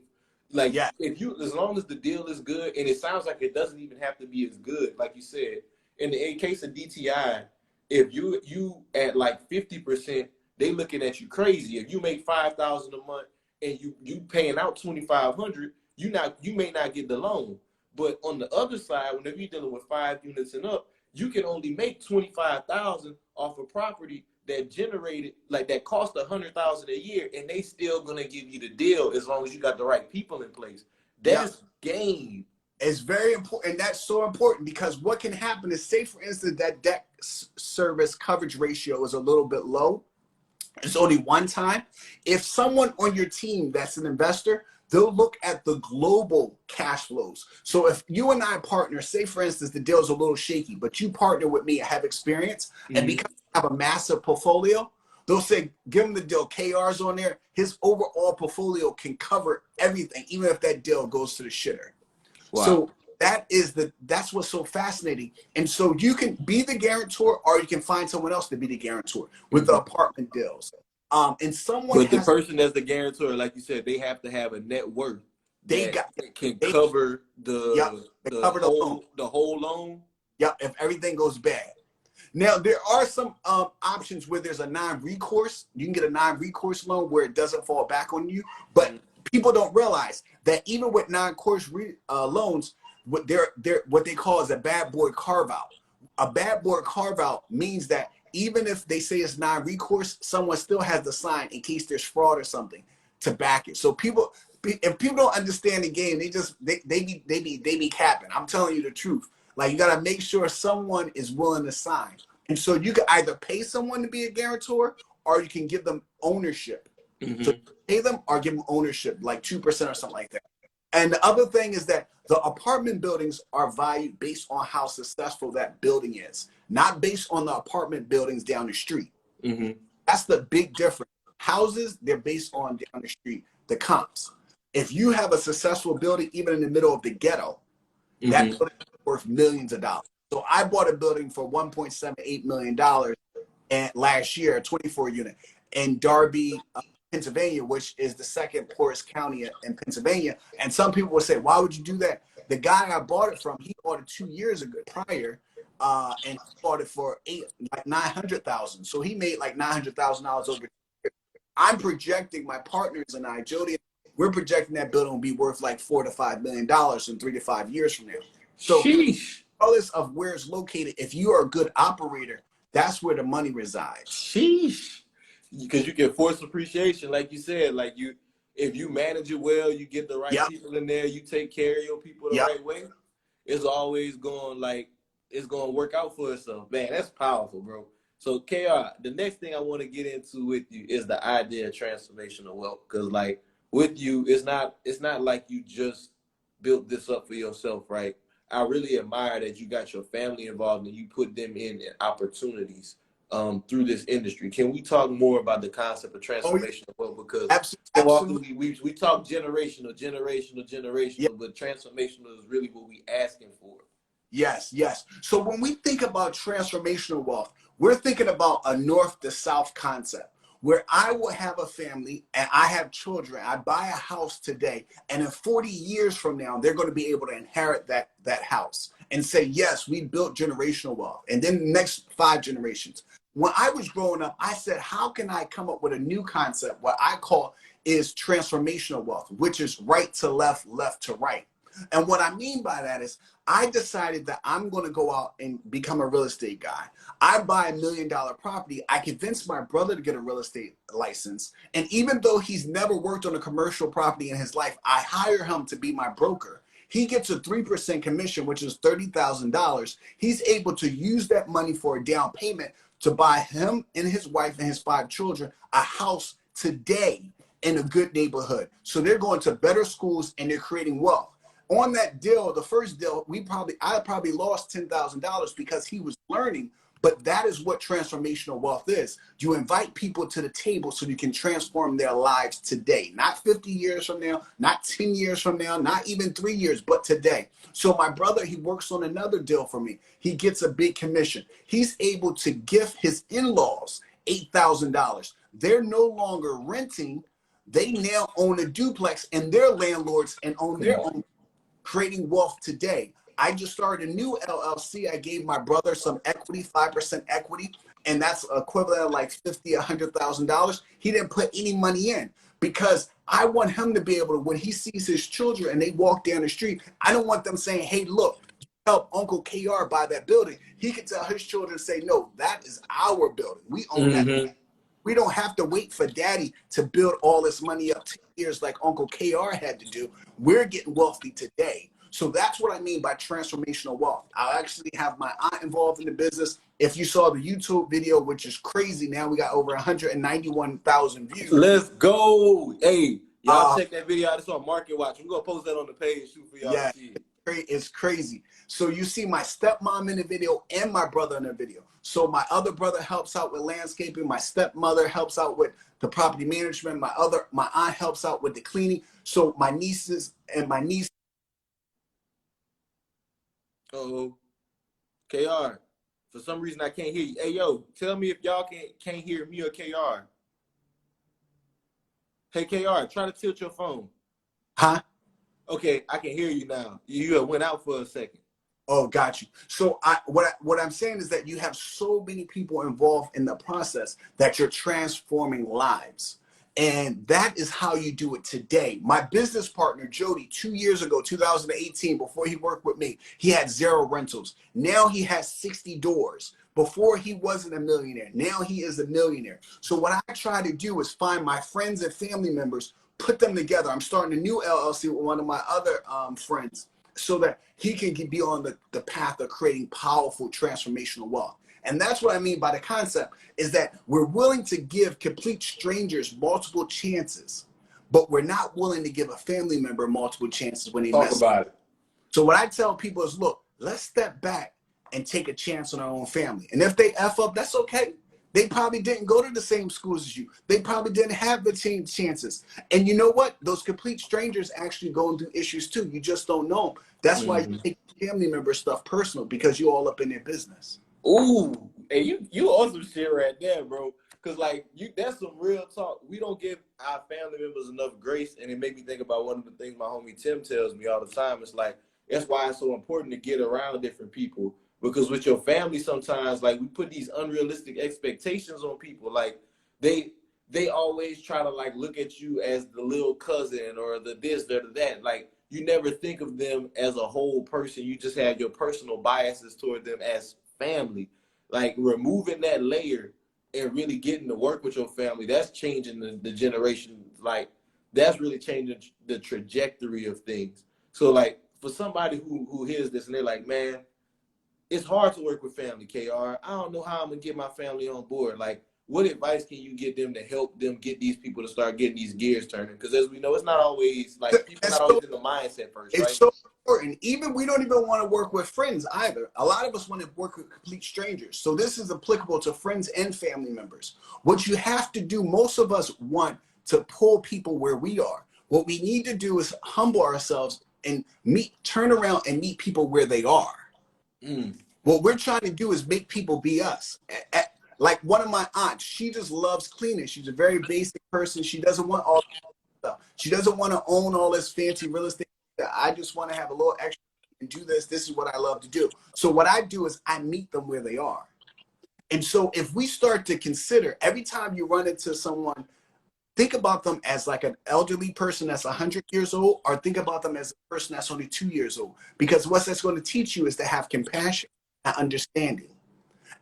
Like, if you, as long as the deal is good, and it sounds like it doesn't even have to be as good, like you said, in the case of DTI, if you at like 50%, they looking at you crazy. If you make $5,000 a month and you paying out $2,500, you may not get the loan. But on the other side, whenever you're dealing with 5 units and up, you can only make $25,000 off a property that generated, like, that cost $100,000 a year, and they still gonna give you the deal as long as you got the right people in place. That's game. It's very important, and that's so important, because what can happen is, say for instance that debt service coverage ratio is a little bit low. It's only one time. If someone on your team that's an investor, they'll look at the global cash flows. So if you and I partner, say for instance the deal's a little shaky, but you partner with me and have experience, and because you have a massive portfolio, they'll say, give him the deal. KR's on there. His overall portfolio can cover everything, even if that deal goes to the shitter. Wow. So that's what's so fascinating. And so you can be the guarantor, or you can find someone else to be the guarantor with the apartment deals. And someone, but the person that's the guarantor, like you said, they have to have a net worth that can cover the whole loan. Yep, if everything goes bad. Now, there are some options where there's a non-recourse. You can get a non-recourse loan where it doesn't fall back on you. But people don't realize that even with non-recourse loans, what they call is a bad boy carve-out. A bad boy carve-out means that even if they say it's non-recourse, someone still has to sign in case there's fraud or something to back it. So if people don't understand the game, they be capping. I'm telling you the truth. Like, you got to make sure someone is willing to sign. And so you can either pay someone to be a guarantor, or you can give them ownership. So pay them or give them ownership, like 2% or something like that. And the other thing is that the apartment buildings are valued based on how successful that building is, not based on the apartment buildings down the street. That's the big difference. Houses, they're based on down the street, the comps. If you have a successful building, even in the middle of the ghetto, that building is worth millions of dollars. So I bought a building for $1.78 million and last year, a 24 unit in Darby, Pennsylvania, which is the second poorest county in Pennsylvania. And some people will say, why would you do that? The guy I bought it from, he bought it 2 years ago prior, and he bought it for $900,000. So he made like $900,000 over. I'm projecting, my partners and I, Jody, we're projecting that building will be worth like $4 to $5 million in 3 to 5 years from now. So regardless of where it's located, if you are a good operator, that's where the money resides. Sheesh. Because you can force appreciation, like you said. Like, if you manage it well, you get the right people in there, you take care of your people the right way, it's always going, like, it's going to work out for itself. Man, that's powerful, bro. So, KR, the next thing I want to get into with you is the idea of transformational wealth. Because, like, with you, it's not like you just built this up for yourself, right? I really admire that you got your family involved and you put them in opportunities through this industry. Can we talk more about the concept of transformational wealth? Because absolutely. We talk generational, but transformational is really what we asking for. Yes. So when we think about transformational wealth, we're thinking about a north to south concept, where I will have a family and I have children. I buy a house today, and in 40 years from now, they're going to be able to inherit that house and say, yes, we built generational wealth. And then the next 5 generations. When I was growing up, I said, how can I come up with a new concept? What I call is transformational wealth, which is right to left, left to right. And what I mean by that is, I decided that I'm going to go out and become a real estate guy. I buy $1 million property. I convinced my brother to get a real estate license. And even though he's never worked on a commercial property in his life, I hire him to be my broker. He gets a 3% commission, which is $30,000. He's able to use that money for a down payment to buy him and his wife and his 5 children a house today in a good neighborhood. So they're going to better schools and they're creating wealth. On that deal, the first deal, I probably lost $10,000 because he was learning, but that is what transformational wealth is. You invite people to the table so you can transform their lives today, not 50 years from now, not 10 years from now, not even 3 years, but today. So my brother, he works on another deal for me. He gets a big commission. He's able to gift his in-laws $8,000. They're no longer renting. They now own a duplex and they're landlords and own their own, creating wealth today. I just started a new LLC. I gave my brother some equity, 5% equity, and that's equivalent of like $50,000, $100,000. He didn't put any money in because I want him to be able to, when he sees his children and they walk down the street, I don't want them saying, hey, look, help Uncle KR buy that building. He can tell his children, say, no, that is our building. We own that. We don't have to wait for daddy to build all this money up 10 years like Uncle KR had to do. We're getting wealthy today. So that's what I mean by transformational wealth. I actually have my aunt involved in the business. If you saw the YouTube video, which is crazy, now we got over 191,000 views. Let's go. Hey, y'all check that video out. It's on Market Watch. We're going to post that on the page too for y'all to see. It's crazy. So you see my stepmom in the video and my brother in the video. So my other brother helps out with landscaping. My stepmother helps out with the property management. My aunt helps out with the cleaning. So my nieces and my niece. Oh, KR. For some reason I can't hear you. Hey yo, tell me if y'all can't hear me or KR. Hey KR, try to tilt your phone. Huh? Okay, I can hear you now. You went out for a second. Oh, got you. So what I'm saying is that you have so many people involved in the process that you're transforming lives. And that is how you do it today. My business partner, Jody, 2 years ago, 2018, before he worked with me, he had 0 rentals. Now he has 60 doors. Before he wasn't a millionaire. Now he is a millionaire. So what I try to do is find my friends and family members, put them together. I'm starting a new LLC with one of my other friends so that he can be on the path of creating powerful transformational wealth. And that's what I mean by the concept is that we're willing to give complete strangers multiple chances, but we're not willing to give a family member multiple chances when they mess up. So what I tell people is, look, let's step back and take a chance on our own family. And if they F up, that's okay. They probably didn't go to the same schools as you. They probably didn't have the same chances. And you know what? Those complete strangers actually going through issues too. You just don't know them. That's why you take family member stuff personal, because you're all up in their business. Ooh, hey, you awesome shit right there, bro. Cause like that's some real talk. We don't give our family members enough grace, and it made me think about one of the things my homie Tim tells me all the time. It's like that's why it's so important to get around different people. Because with your family, sometimes like we put these unrealistic expectations on people. Like they always try to like look at you as the little cousin or the this or the that. Like you never think of them as a whole person. You just have your personal biases toward them as family. Like removing that layer and really getting to work with your family, that's changing the generation. Like that's really changing the trajectory of things. So like for somebody who hears this and they're like, man, it's hard to work with family, KR. I don't know how I'm gonna get my family on board. Like, what advice can you give them to help them get these people to start getting these gears turning? Because as we know, it's not always like people not always in the mindset first, right? It's so important. Even we don't even want to work with friends either. A lot of us want to work with complete strangers. So this is applicable to friends and family members. What you have to do, most of us want to pull people where we are. What we need to do is humble ourselves and turn around and meet people where they are. What we're trying to do is make people be us. Like one of my aunts, she just loves cleaning. She's a very basic person. She doesn't want all stuff. She doesn't want to own all this fancy real estate. I just want to have a little extra and do this. This is what I love to do. So what I do is I meet them where they are. And so if we start to consider every time you run into someone, think about them as like an elderly person that's 100 years old, or think about them as a person that's only 2 years old. Because what that's going to teach you is to have compassion and understanding.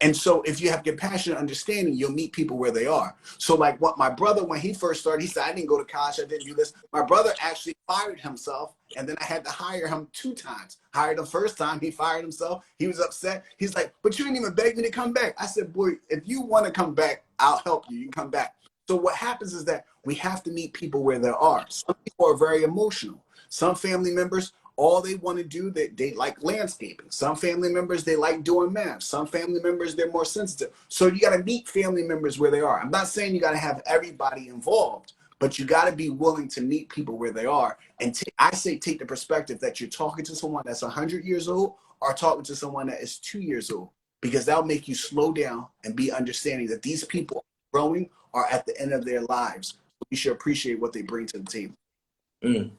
And so if you have compassion and understanding, you'll meet people where they are. So like what my brother, when he first started, he said, I didn't go to college, I didn't do this. My brother actually fired himself, and then I had to hire him 2 times. Hired him first time, he fired himself. He was upset. He's like, but you didn't even beg me to come back. I said, boy, if you want to come back, I'll help you. You can come back. So what happens is that we have to meet people where they are. Some people are very emotional. Some family members, all they want to do, they like landscaping. Some family members, they like doing math. Some family members, they're more sensitive. So you got to meet family members where they are. I'm not saying you got to have everybody involved, but you got to be willing to meet people where they are. And I say take the perspective that you're talking to someone that's 100 years old or talking to someone that is 2 years old, because that'll make you slow down and be understanding that these people are growing, are at the end of their lives. You should appreciate what they bring to the table.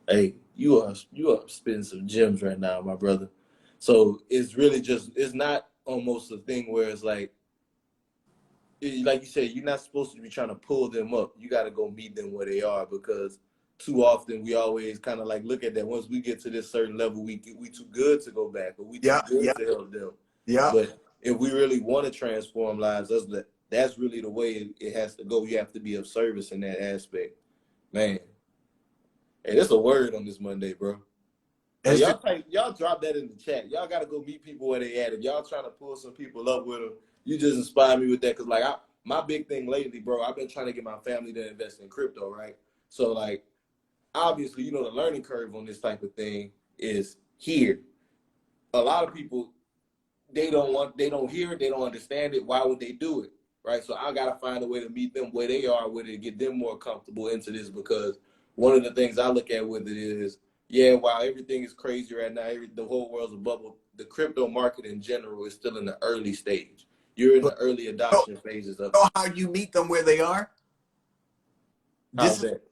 Hey, you are spitting some gems right now, my brother. So it's really just, it's not almost a thing where it's like you said, you're not supposed to be trying to pull them up. You got to go meet them where they are, because too often we always kind of like look at that. Once we get to this certain level, we too good to go back, or we too Yeah, good yeah, to help them. yeah. But if we really want to transform lives, that's really the way it has to go. You have to be of service in that aspect, man. Hey, that's a word on this Monday, bro. Hey, y'all drop that in the chat. Y'all gotta go meet people where they at. If y'all trying to pull some people up with them, you just inspire me with that. Cause like my big thing lately, bro, I've been trying to get my family to invest in crypto, right? So like, obviously, you know, the learning curve on this type of thing is here. A lot of people, they don't hear it, they don't understand it. Why would they do it, right? So I gotta find a way to meet them where they are, with it, get them more comfortable into this. Because one of the things I look at with it is, yeah, while everything is crazy right now, the whole world's a bubble, the crypto market in general is still in the early stage. You're in But the early adoption phases of it. know how you meet them where they are? This How's is that?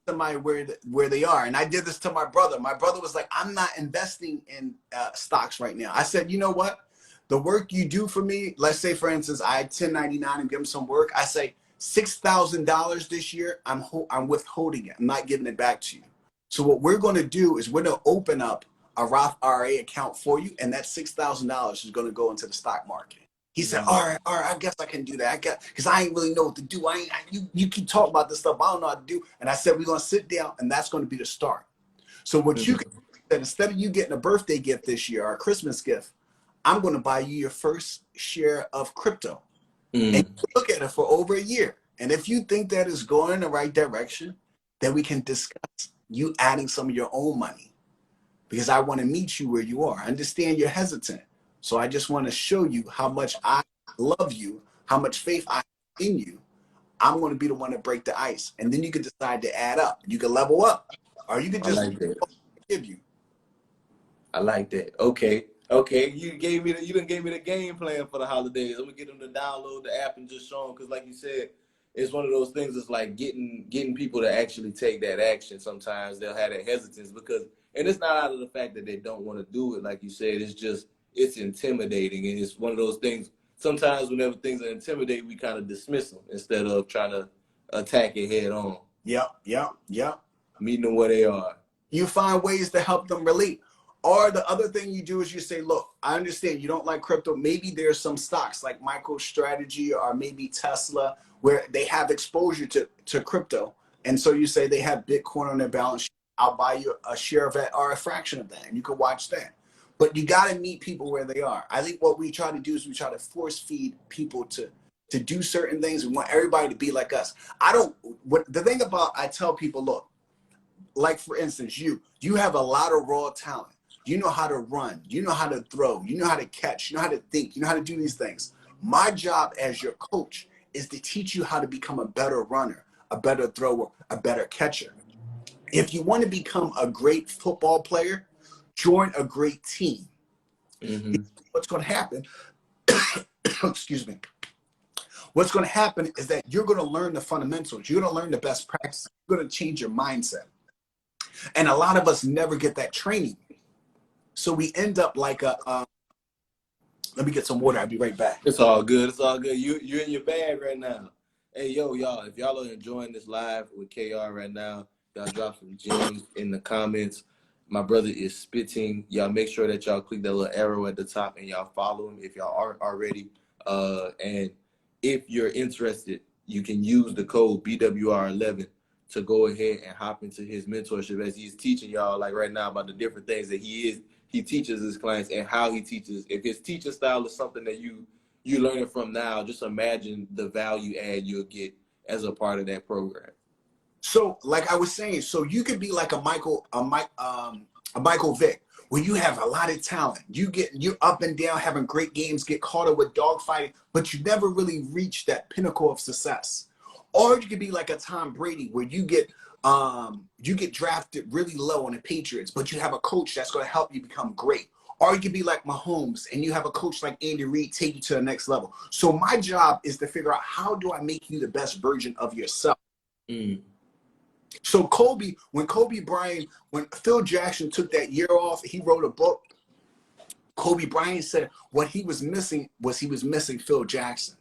somebody where they are. And I did this to my brother. My brother was like, I'm not investing in stocks right now. I said, you know what? The work you do for me, let's say, for instance, I 1099 and give him some work. I say $6,000 this year, I'm withholding it. I'm not giving it back to you. So what we're going to do is we're going to open up a Roth IRA account for you, and that $6,000 is going to go into the stock market. He said, all right, I guess I can do that. Because I ain't really know what to do. You keep talking about this stuff, I don't know how to do. And I said, we're going to sit down, and that's going to be the start. So what you can do, that instead of you getting a birthday gift this year or a Christmas gift, I'm going to buy you your first share of crypto. And you look at it for over a year. And if you think that is going in the right direction, then we can discuss you adding some of your own money. Because I want to meet you where you are. I understand you're hesitant. So I just want to show you how much I love you, how much faith I have in you. I'm going to be the one to break the ice. And then you can decide to add up. You can level up. Or you can just give you. I like that. Okay. You done gave me the game plan for the holidays. I'm gonna get them to download the app and just show them, because like you said, it's one of those things. It's like getting people to actually take that action. Sometimes they'll have that hesitance and it's not out of the fact that they don't want to do it. Like you said, it's intimidating, and it's one of those things. Sometimes whenever things are intimidating, we kind of dismiss them instead of trying to attack it head on. Yep. Meeting them where they are. You find ways to help them relate. Or the other thing you do is you say, look, I understand you don't like crypto. Maybe there's some stocks like MicroStrategy or maybe Tesla where they have exposure to crypto. And so you say they have Bitcoin on their balance sheet. I'll buy you a share of that or a fraction of that, and you can watch that. But you got to meet people where they are. I think what we try to do is we try to force feed people to do certain things. We want everybody to be like us. I tell people, look, like for instance, you have a lot of raw talent. You know how to run, you know how to throw, you know how to catch, you know how to think, you know how to do these things. My job as your coach is to teach you how to become a better runner, a better thrower, a better catcher. If you want to become a great football player, join a great team. What's going to happen, excuse me, what's going to happen is that you're going to learn the fundamentals. You're going to learn the best practices. You're going to change your mindset. And a lot of us never get that training. So we end up like let me get some water. I'll be right back. It's all good. You're in your bag right now. Hey, y'all, if y'all are enjoying this live with KR right now, y'all drop some gems in the comments. My brother is spitting. Y'all make sure that y'all click that little arrow at the top and y'all follow him if y'all aren't already. And if you're interested, you can use the code BWR11 to go ahead and hop into his mentorship as he's teaching y'all like right now about the different things that he teaches his clients and how he teaches. If his teaching style is something that you learning from now, just imagine the value add you'll get as a part of that program. So like I was saying, so you could be like a Michael Vick, where you have a lot of talent. You're up and down, having great games, get caught up with dogfighting, but you never really reach that pinnacle of success. Or you could be like a Tom Brady, where you get drafted really low on the Patriots, but you have a coach that's going to help you become great. Or you could be like Mahomes, and you have a coach like Andy Reid take you to the next level. So my job is to figure out, how do I make you the best version of yourself? So when Phil Jackson took that year off, he wrote a book. Kobe Bryant said what he was missing Phil Jackson.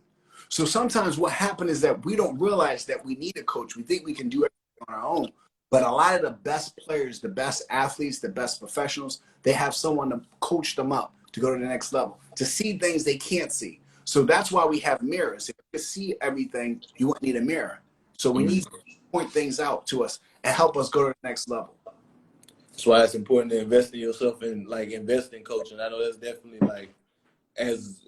So sometimes what happened is that we don't realize that we need a coach. We think we can do everything on our own. But a lot of the best players, the best athletes, the best professionals, they have someone to coach them up to go to the next level, to see things they can't see. So that's why we have mirrors. If you can see everything, you won't need a mirror. So we need to point things out to us and help us go to the next level. That's why it's important to invest in yourself and like invest in coaching. I know that's definitely like as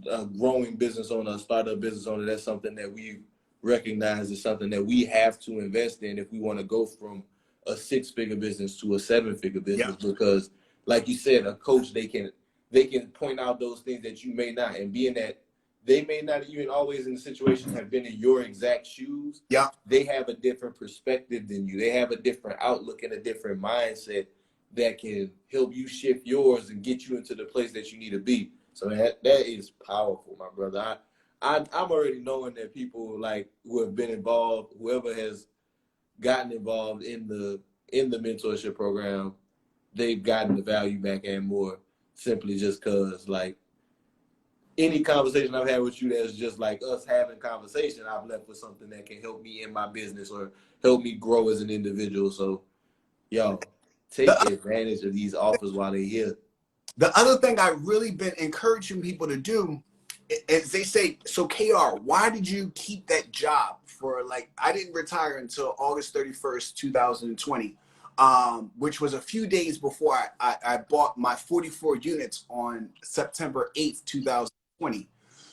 a growing business owner, a startup business owner, that's something that we recognize is something that we have to invest in if we want to go from a 6-figure business to a 7-figure business. Yeah. Because like you said, a coach, they can point out those things that you may not, and being that they may not even always in the situation have been in your exact shoes. Yeah. They have a different perspective than you. They have a different outlook and a different mindset that can help you shift yours and get you into the place that you need to be. So that is powerful, my brother. I'm already knowing that people like who have been involved, whoever has gotten involved in the mentorship program, they've gotten the value back and more, simply just because like any conversation I've had with you that's just like us having conversation, I've left with something that can help me in my business or help me grow as an individual. So, yo, take advantage of these offers while they're here. The other thing I've really been encouraging people to do is they say, so KR, why did you keep that job for like, I didn't retire until August 31st, 2020, which was a few days before I bought my 44 units on September 8th, 2020.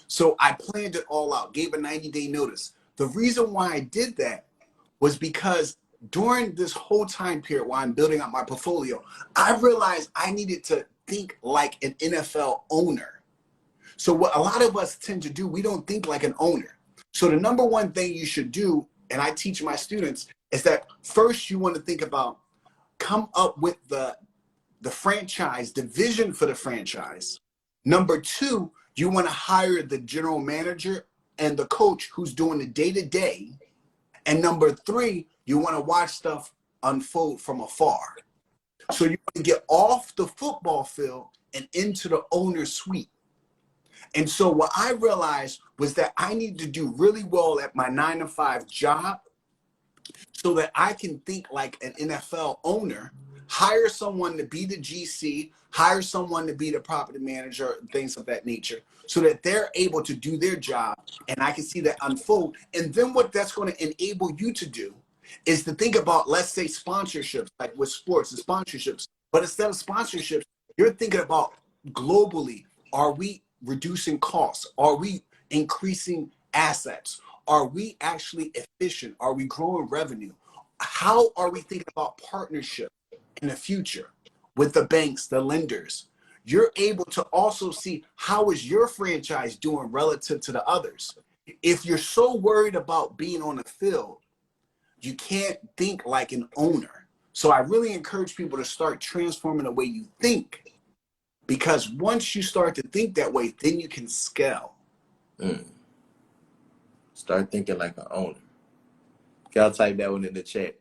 So I planned it all out, gave a 90-day notice. The reason why I did that was because during this whole time period while I'm building up my portfolio, I realized I needed to think like an NFL owner. So what a lot of us tend to do, we don't think like an owner. So the number one thing you should do, and I teach my students, is that first you want to think about, come up with the franchise, the vision for the franchise. Number two, you want to hire the general manager and the coach who's doing the day-to-day. And number three, you want to watch stuff unfold from afar. So you want to get off the football field and into the owner's suite. And so what I realized was that I need to do really well at my 9-to-5 job so that I can think like an NFL owner, hire someone to be the GC, hire someone to be the property manager, things of that nature, so that they're able to do their job and I can see that unfold. And then what that's going to enable you to do is to think about, let's say, sponsorships, like with sports and sponsorships. But instead of sponsorships, you're thinking about globally, are we reducing costs? Are we increasing assets? Are we actually efficient? Are we growing revenue? How are we thinking about partnership in the future with the banks, the lenders? You're able to also see how is your franchise doing relative to the others. If you're so worried about being on the field, you can't think like an owner. So I really encourage people to start transforming the way you think, because once you start to think that way, then you can scale. Start thinking like an owner. Y'all type that one in the chat.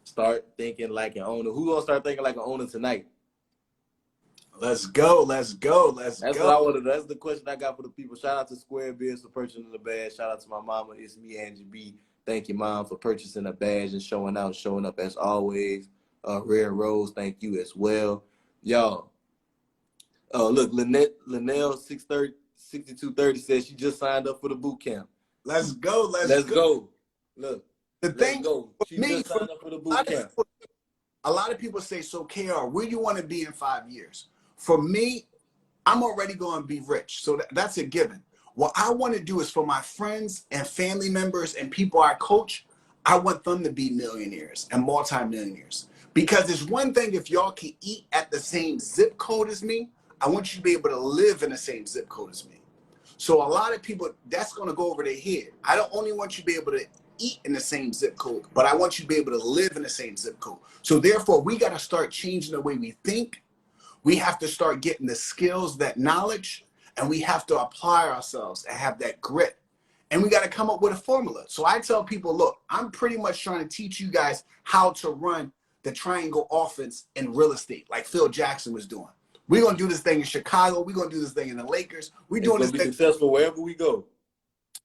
Start thinking like an owner. Who gonna start thinking like an owner tonight? Let's go. Let's go. Let's That's go. what I wanted. That's the question I got for the people. Shout out to Square Biz for purchasing the badge. Shout out to my mama. It's me, Angie B. Thank you, Mom, for purchasing a badge and showing up as always. Rare Rose, thank you as well. Y'all. Look, Linnell 6230 says she just signed up for the boot camp. Let's go. Let's go. Look, the thing she just signed up for the boot camp. A lot of people say, so KR, where do you want to be in 5 years? For me, I'm already going to be rich. So that's a given. What I want to do is for my friends and family members and people I coach, I want them to be millionaires and multimillionaires. Because it's one thing if y'all can eat at the same zip code as me, I want you to be able to live in the same zip code as me. So a lot of people, that's going to go over their head. I don't only want you to be able to eat in the same zip code, but I want you to be able to live in the same zip code. So therefore, we got to start changing the way we think. We have to start getting the skills, that knowledge, and we have to apply ourselves and have that grit And we got to come up with a formula. So I tell people, look, I'm pretty much trying to teach you guys how to run the triangle offense in real estate, like Phil Jackson was doing. We're going to do this thing in Chicago. We're going to do this thing in the Lakers. We're doing this thing. It's going to be successful wherever we go.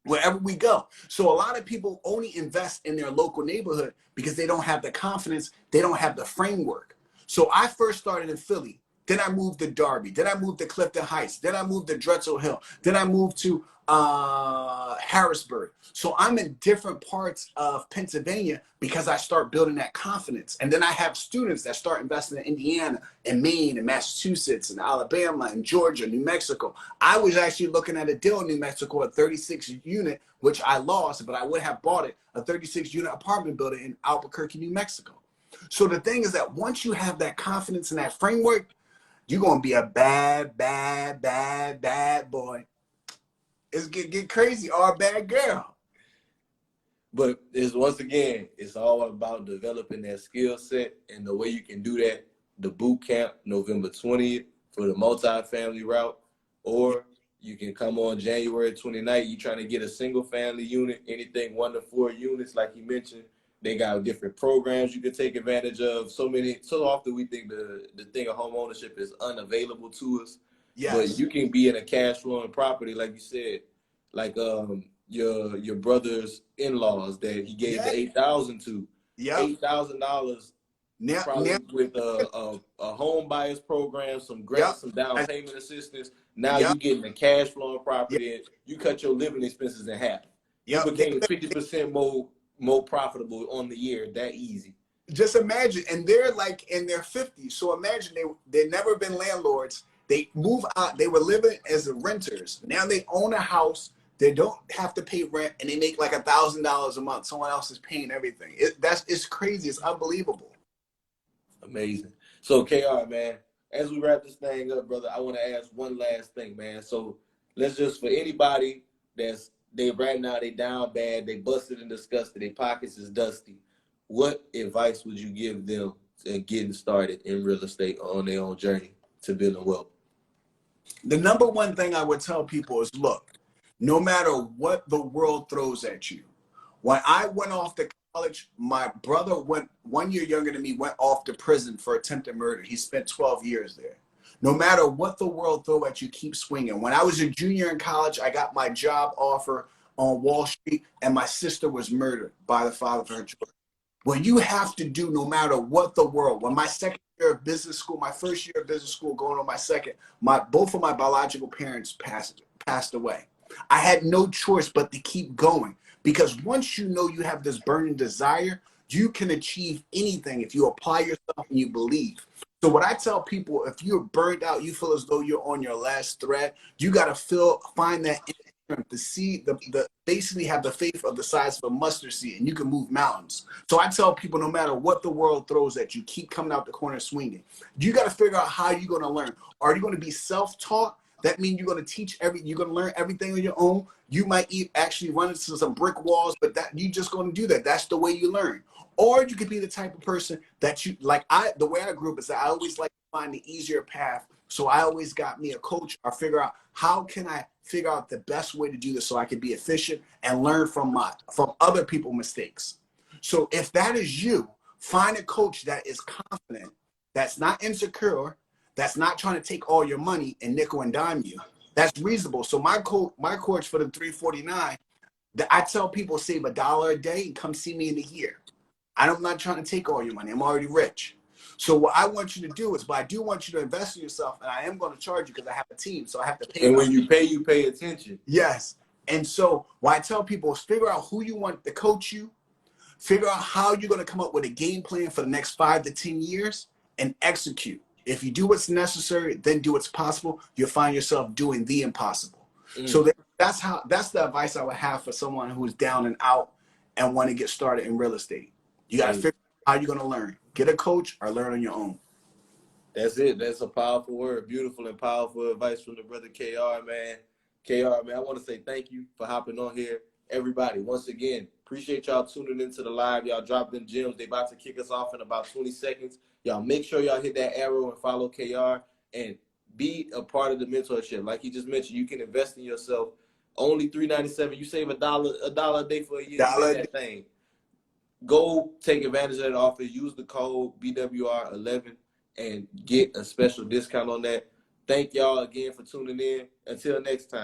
Wherever we go. So a lot of people only invest in their local neighborhood because they don't have the confidence. They don't have the framework. So I first started in Philly. Then I moved to Darby. Then I moved to Clifton Heights. Then I moved to Drexel Hill. Then I moved to Harrisburg. So I'm in different parts of Pennsylvania because I start building that confidence. And then I have students that start investing in Indiana and Maine and Massachusetts and Alabama and Georgia, New Mexico. I was actually looking at a deal in New Mexico, a 36 unit, which I lost, but I would have bought it, a 36 unit apartment building in Albuquerque, New Mexico. So the thing is that once you have that confidence in that framework, you're going to be a bad, bad, bad, bad boy. It's get crazy, or a bad girl. But once again, it's all about developing that skill set, and the way you can do that, the boot camp, November 20th for the multi-family route, or you can come on January 29th. You're trying to get a single family unit, anything 1 to 4 units, like you mentioned. They got different programs you can take advantage of. So often we think the thing of home ownership is unavailable to us. Yes. But you can be in a cash flowing property, like you said, like your brother's in-laws that he gave the $8,000 to. Yeah. $8,000 probably with a home buyers program, some grants, some down payment assistance. Now you getting a cash flowing property and you cut your living expenses in half. You became 50% more profitable on the year, that easy. Just imagine, and they're like in their 50s. So imagine they've never been landlords. They move out. They were living as renters. Now they own a house. They don't have to pay rent, and they make like $1,000 a month. Someone else is paying everything. It's crazy. It's unbelievable. Amazing. So KR, man, as we wrap this thing up, brother, I want to ask one last thing, man. So let's just, for anybody right now, they down bad, they busted and disgusted, their pockets is dusty. What advice would you give them in getting started in real estate on their own journey to building wealth? The number one thing I would tell people is, look, no matter what the world throws at you. When I went off to college, my brother went 1 year younger than me, went off to prison for attempted murder. He spent 12 years there. No matter what the world throw at you, keep swinging. When I was a junior in college, I got my job offer on Wall Street, and my sister was murdered by the father of her children. What you have to do, no matter what the world, when my second year of business school, my first year of business school, going on my second, both of my biological parents passed away. I had no choice but to keep going, because once you know you have this burning desire, you can achieve anything if you apply yourself and you believe. So what I tell people, if you're burned out, you feel as though you're on your last thread, you got to find that to see basically have the faith of the size of a mustard seed, and you can move mountains. So I tell people, no matter what the world throws at you, keep coming out the corner swinging. You got to figure out how you're going to learn. Are you going to be self-taught? That means you're going to you're going to learn everything on your own. You might actually run into some brick walls, but you just going to do that. That's the way you learn. Or you could be the type of person that the way I grew up is that I always like to find the easier path. So I always got me a coach, or figure out how can I figure out the best way to do this so I can be efficient and learn from other people's mistakes. So if that is you, find a coach that is confident, that's not insecure, that's not trying to take all your money and nickel and dime you. That's reasonable. So my coach for the 349, I tell people, save $1 a day and come see me in a year. I'm not trying to take all your money. I'm already rich. So what I want you to do is, but I do want you to invest in yourself, and I am going to charge you because I have a team, so I have to pay. And when you pay attention. Yes. And so what I tell people is, figure out who you want to coach you, figure out how you're going to come up with a game plan for the next 5 to 10 years, and execute. If you do what's necessary, then do what's possible, you'll find yourself doing the impossible. So that's the advice I would have for someone who's down and out and want to get started in real estate. You got to figure out how you're going to learn. Get a coach or learn on your own. That's it. That's a powerful word. Beautiful and powerful advice from the brother KR, man. KR, man, I want to say thank you for hopping on here. Everybody, once again, appreciate y'all tuning into the live. Y'all drop them gems. They about to kick us off in about 20 seconds. Y'all make sure y'all hit that arrow and follow KR and be a part of the mentorship. Like he just mentioned, you can invest in yourself Only $3.97. You save $1 a day for a year. You Dollar in that thing. Go take advantage of that offer. Use the code BWR11 and get a special discount on that. Thank y'all again for tuning in. Until next time.